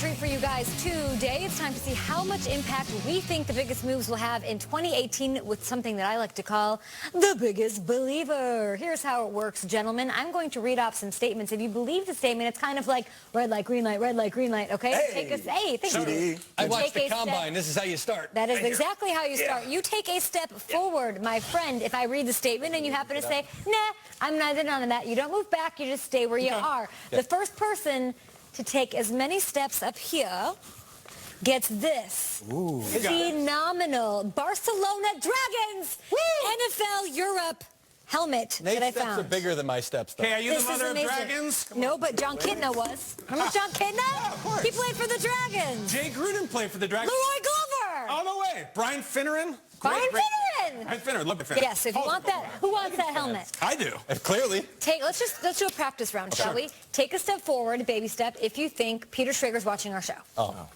treat for you guys today. It's time to see how much impact we think the biggest moves will have in 2018 with something that I like to call the biggest believer. Here's how it works, gentlemen. I'm going to read off some statements. If you believe the statement, it's kind of like red light, green light, okay? Hey, thank you. I watched the combine. This is how you start. That is exactly how you start. You take a step forward, my friend, if I read the statement and you happen to say, nah, I'm not in on that. You don't move back. You just stay where you are. The first person to take as many steps up here gets this phenomenal Barcelona Dragons NFL Europe helmet that I found. Nate's steps are bigger than my steps, though. Okay, are you the mother of dragons? No, but John Kidna was. Remember John Kidna? Of course. He played for the Dragons. Jay Gruden played for the Dragons. Leroy Glover. Oh, no way. Brian Finneran? Brian Finneran. Brian Finneran. Love the Finneran. Yes, if you want that, who wants that helmet? I do. Clearly. Let's do a practice round, shall we? Take a step forward, baby step, if you think Peter Schrager's watching our show. Oh.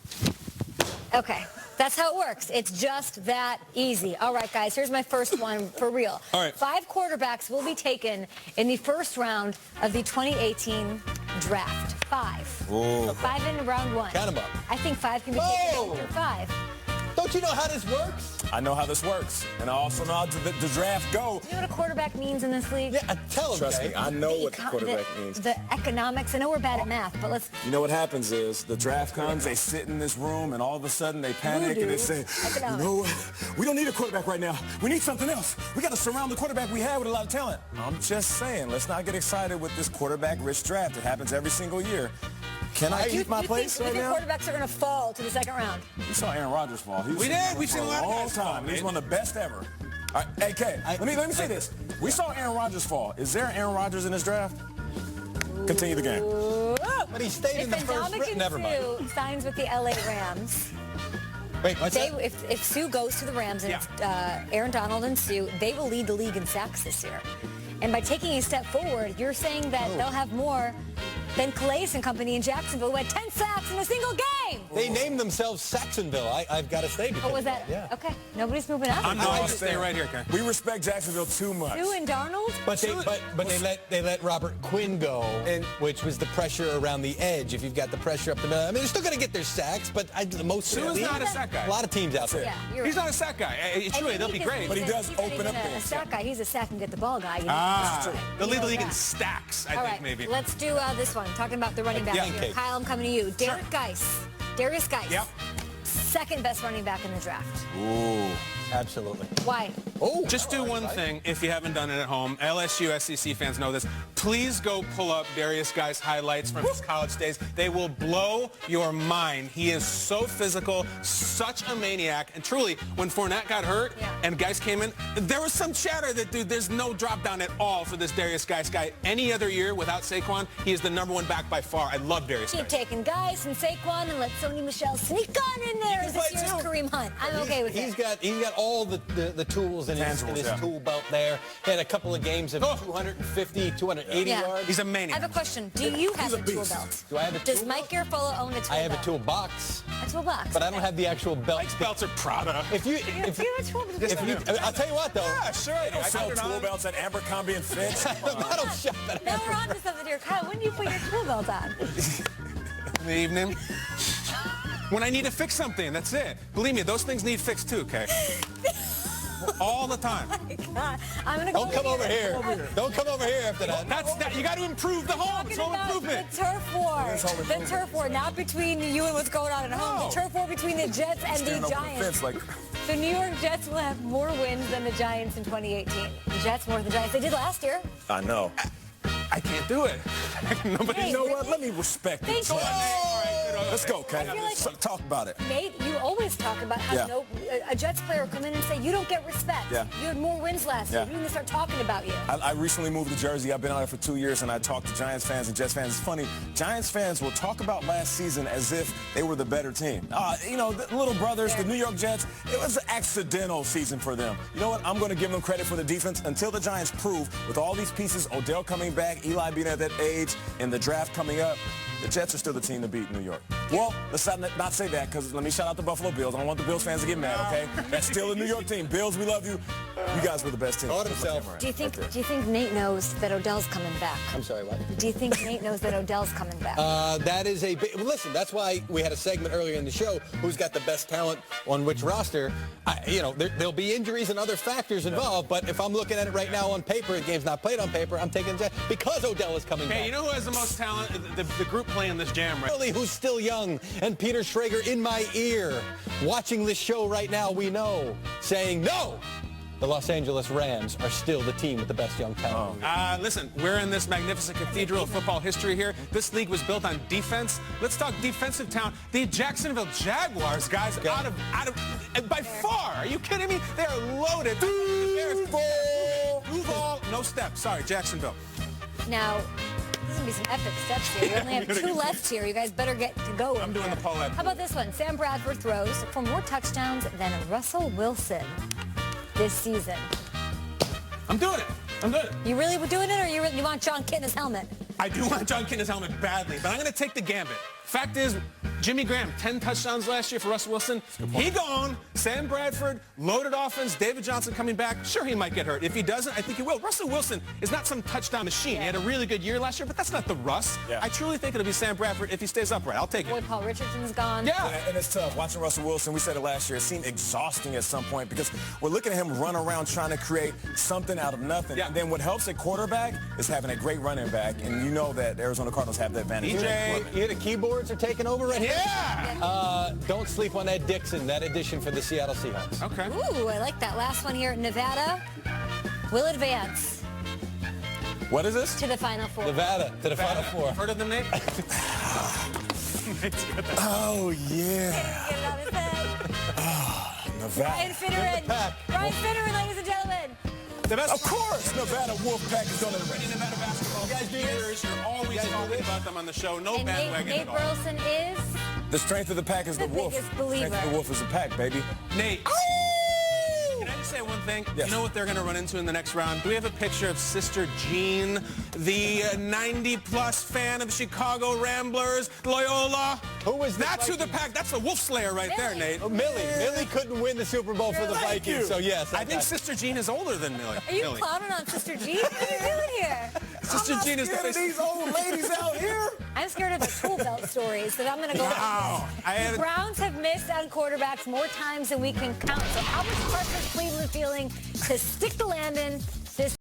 Okay. That's how it works. It's just that easy. All right, guys, here's my first one for real. All right. 5 quarterbacks will be taken in the first round of the 2018 draft. 5. Ooh. So 5 in round 1. Count them up. I think 5 can be taken after 5. Don't you know how this works? I know how this works, and I also know how the draft go. Do you know what a quarterback means in this league? Yeah, tell him, Trust me, I know what the quarterback means. The economics. I know we're bad at math, but let's... You know what happens is the draft comes, they sit in this room, and all of a sudden they panic and they say, you know what, we don't need a quarterback right now. We need something else. We got to surround the quarterback we have with a lot of talent. I'm just saying, let's not get excited with this quarterback-rich draft. It happens every single year. Can I keep my place right now? You think quarterbacks are going to fall to the second round? We saw Aaron Rodgers fall. We did. We've seen a lot of guys fall. He's one of the best ever. All right, hey, Kay, let me say this. We saw Aaron Rodgers fall. Is there an Aaron Rodgers in this draft? Continue the game. But he stayed in the first round. Never mind. If signs with the LA Rams, Wait, what's that? if Sue goes to the Rams and it's Aaron Donald and Sue, they will lead the league in sacks this year. And by taking a step forward, you're saying that they'll have more than Calais and company in Jacksonville, who had 10 sacks in a single game. They named themselves Saxonville. I've got to stay because was that? yeah. Okay, nobody's moving up. I'm going to stay right here, Kay. We respect Jacksonville too much. Sue and Darnold? But they let Robert Quinn go, which was the pressure around the edge. If you've got the pressure up the middle, I mean, they're still going to get their sacks, but most Sue is not a sack guy. A lot of teams out there. Yeah, He's not a sack guy. Truly, they'll be great. But he does open up a things. sack guy. He's a sack and get the ball guy. They'll lead the league in stacks, I think, maybe. Let's do this one. Talking about the running back here. Kyle, I'm coming to you. Darius Geis. Yep. Second best running back in the draft. Ooh, absolutely. Why? Just do one thing if you haven't done it at home. LSU, SEC fans know this. Please go pull up Darius Geis highlights from his college days. They will blow your mind. He is so physical, such a maniac. And truly, when Fournette got hurt and Geis came in, there was some chatter that, dude, there's no drop down at all for this Darius Geis guy. Any other year without Saquon, he is the #1 back by far. I love Darius Geis. Keep taking Geis and Saquon and let Sony Michel sneak on in there as this year's Kareem Hunt. I'm okay with He's it. got all the tools in his tool belt there. He had a couple of games of 250, 280 yards. He's a maniac. I have a question. Do you have a tool belt? Do I have a tool Does Mike Garafolo own a tool belt? I have a toolbox. A toolbox. But I don't have the actual belt. Mike's belts are Prada. I'll tell you what, though. Yeah, sure. They don't sell tool belts at Abercrombie and Fitch. I don't shop at Now we're on to something here. Kyle, when do you put your tool belt on? In the evening. When I need to fix something, that's it. Believe me, those things need fixed too, okay? All the time. Oh my God. I'm gonna go Don't come over here. Don't come over here after that. You got to improve the home. It's home improvement. The turf war. The turf war, not between you and what's going on at home. The turf war between the Jets and the Giants. The New York Jets will have more wins than the Giants in 2018. The Jets more than the Giants. They did last year. I know. I can't do it. You know what? Let me respect it. Let's go, Kay. Like, talk about it. Nate, you always talk about how a Jets player will come in and say, you don't get respect. You had more wins last year. We need to start talking about you. I recently moved to Jersey. I've been out there for 2 years, and I talked to Giants fans and Jets fans. It's funny. Giants fans will talk about last season as if they were the better team. You know, the little brothers, the New York Jets, it was an accidental season for them. You know what? I'm going to give them credit for the defense until the Giants prove, with all these pieces, Odell coming back, Eli being at that age, and the draft coming up, the Jets are still the team to beat New York. Well, let's not say that, because let me shout out the Buffalo Bills. I don't want the Bills fans to get mad, okay? That's still a New York team. Bills, we love you. You guys were the best team. Caught himself. Do you think Nate knows that Odell's coming back? I'm sorry, what? Do you think Nate knows that Odell's coming back? That is a big... Listen, that's why we had a segment earlier in the show, who's got the best talent on which roster. There'll be injuries and other factors involved, but if I'm looking at it right now on paper, the game's not played on paper, I'm taking that because Odell is coming back. Hey, you know who has the most talent? The group playing this jam, right? Really, who's still young, and Peter Schrager in my ear, watching this show right now, we know, saying, no! The Los Angeles Rams are still the team with the best young talent. Listen, we're in this magnificent cathedral of football history here. This league was built on defense. Let's talk defensive talent. The Jacksonville Jaguars, guys, out of by far. Are you kidding me? They are loaded. Duval, no step. Sorry, Jacksonville. Now, there's going to be some epic steps here. We only have 2 left here. You guys better get to go. I'm doing the Paulette. How about this one? Sam Bradford throws for more touchdowns than Russell Wilson this season. I'm doing it. I'm doing it. You really were doing it, or you want John Kitna's helmet? I do want John Kitna's helmet badly, but I'm going to take the gambit. Fact is, Jimmy Graham, 10 touchdowns last year for Russell Wilson. He gone. Sam Bradford, loaded offense. David Johnson coming back. Sure, he might get hurt. If he doesn't, I think he will. Russell Wilson is not some touchdown machine. Yeah. He had a really good year last year, but that's not the Russ. Yeah. I truly think it'll be Sam Bradford if he stays upright. I'll take it. Boy, Paul Richardson's gone. Yeah. And it's tough. Watching Russell Wilson, we said it last year, it seemed exhausting at some point because we're looking at him run around trying to create something out of nothing. Yeah. And then what helps at quarterback is having a great running back, and you know that Arizona Cardinals have that advantage. You hear the keyboards are taking over right here? Yeah. Don't sleep on Ed Dixon, that addition for the Seattle Seahawks. Okay. Ooh, I like that. Last one here. Nevada will advance What is this? to the Final Four. Nevada to the Final Four. Heard of them, Nate? Oh, yeah. Get it out of his head. Nevada. Ryan Finneran. pack. Ryan Finneran, ladies and gentlemen. The best Of course, Nevada Wolfpack is going to in win. Nevada basketball. You guys do years. You're always talking about them on the show. No And bandwagon Nate at all. Burleson is The strength of the pack is the wolf. biggest believer. Strength of the wolf is the pack, baby. Nate. Can I just say one thing? Yes. You know what they're going to run into in the next round? Do we have a picture of Sister Jean, the 90-plus fan of Chicago Ramblers, Loyola? Who was the That's who the pack, that's the wolf slayer right there, Nate. Oh, Millie couldn't win the Super Bowl for the Thank Vikings, you. so yes. I think Sister Jean is older than Millie. Are you Millie. clowning on Sister Jean? What are you doing here? Sister Jean is the Scared of face. these old ladies out here? I'm scared of the tool belt stories, so I'm going to go Wow. with I had the a- Browns have missed on quarterbacks more times than we can count. So how much pressure is Cleveland feeling to stick the landing